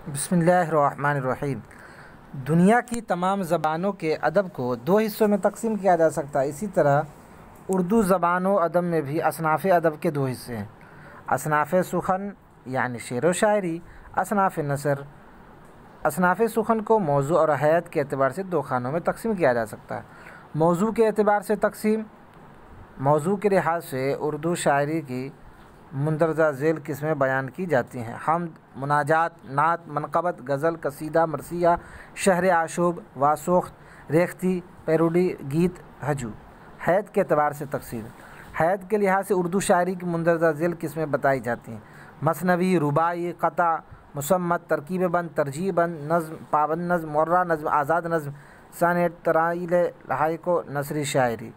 बिस्मिल्लाहिर्रहमानिर्रहीम। दुनिया की तमाम ज़बानों के अदब को दो हिस्सों में तकसीम किया जा सकता है। इसी तरह उर्दू ज़बान व अदब में भी असनाफ़ अदब के दो हिस्से हैं। असनाफ़ सुखन यानी शेर व शायरी, असनाफ़ नसर। असनाफ़ सुखन को मौजू और हैत के एतबार से दो खानों में तकसीम किया जा सकता है। मौजू के एतबार से तकसीम: मौजू के लिहाज से उर्दू शायरी की मुंदरजा झेल किस्में बयान की जाती हैं। हम्द, मुनाजात, नात, मनक़बत, गज़ल, कसीदा, मरसिया, शहर आशूब, वासोख्त, रेख्ती, पैरोडी, गीत, हजू। हैत के एतबार से तकसीम: हैत के लिहाज से उर्दू शायरी की मुंदरजा झेल किस्में बताई जाती हैं। मसनवी, रुबाई, क़ता, मुसम्मत, तरकीब बंद, तरजीह बंद, नज़्म, पाबंद नज़्म, मुर्रा नज़्म, आज़ाद नज़्म, सनेट, तराइल, लहाइको, नसरी शायरी।